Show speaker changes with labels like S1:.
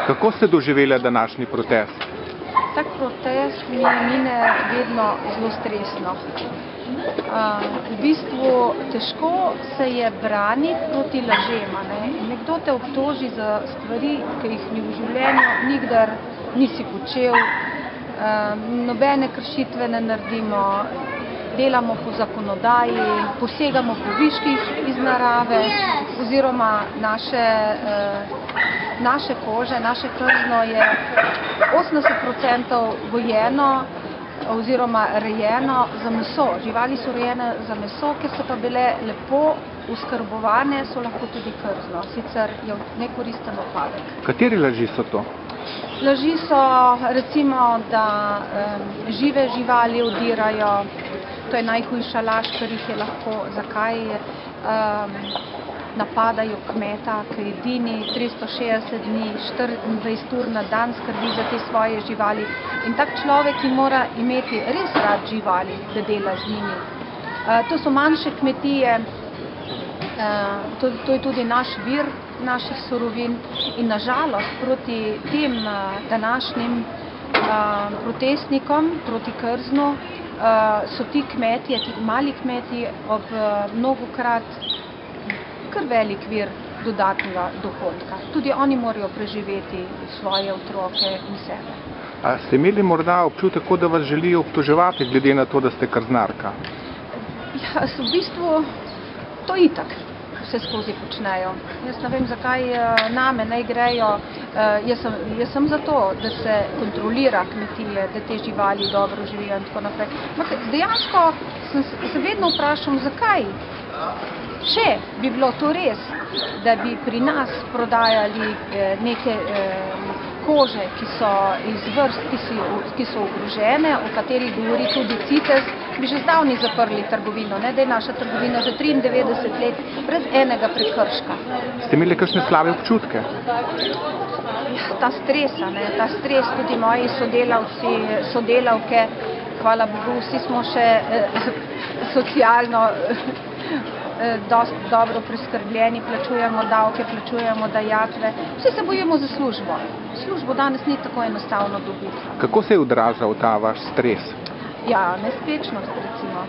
S1: Kako ste doživeli današnji protest?
S2: Tak protest mi mine vedno zelo stresno. V bistvu težko se je braniti proti lažema. Nekdo te obtoži za stvari, ki jih ni v življenju nikdar nisi počel, nobene kršitve ne naredimo, delamo po zakonodaji, posegamo po viških iz narave oziroma naše kože, naše krzno je 80% gojeno oziroma rejeno za meso. Živali so rejene za meso, ker so pa bile lepo oskrbovane, so lahko tudi krzno. Sicer je nekoristen odpadek.
S1: Kateri laži so to?
S2: Laži so recimo, da žive živali udirajo. To je najhujša laž, kar jih je lahko. Zakaj napadajo kmeta, ki edini 360 dni, 24 ur na dan skrbi za te svoje živali. In tak človek, ki mora imeti res rad živali, da dela z njimi. To so manjše kmetije, to je tudi naš vir naših surovin in nažalost proti tem današnjim protestnikom, proti krznu, so ti kmetje, ti mali kmetje ob mnogokrat kar velik vir dodatnega dohodka. Tudi oni morajo preživeti svoje otroke in sebe.
S1: A ste imeli morda občutek, da vas želijo obtoževati, glede na to, da ste krznarka?
S2: Ja, v bistvu to itak vse skozi počnejo. Jaz ne vem, zakaj name ne grejo. Jaz sem za to, da se kontrolira kmetije, da te živali dobro živijo in tako naprej. Dejansko se vedno vprašam, zakaj? Če bi bilo to res, da bi pri nas prodajali neke kože, ki so iz vrst, ki so ogrožene, o katerih govori tudi CITES, bi že zdavni zaprli trgovino, da je naša trgovina že 93 let brez enega prekrška.
S1: Ste imeli kakšne slabe občutke?
S2: Ta stres, tudi moji sodelavci, sodelavke, hvala Bogu, vsi smo še socialno dosti dobro preskrbljeni, plačujemo davke, plačujemo dajatve. Vsi se bojimo za službo. Službo danes ni tako enostavno dobiti.
S1: Kako se je odražal ta vaš stres?
S2: Ja, nespečnost recimo.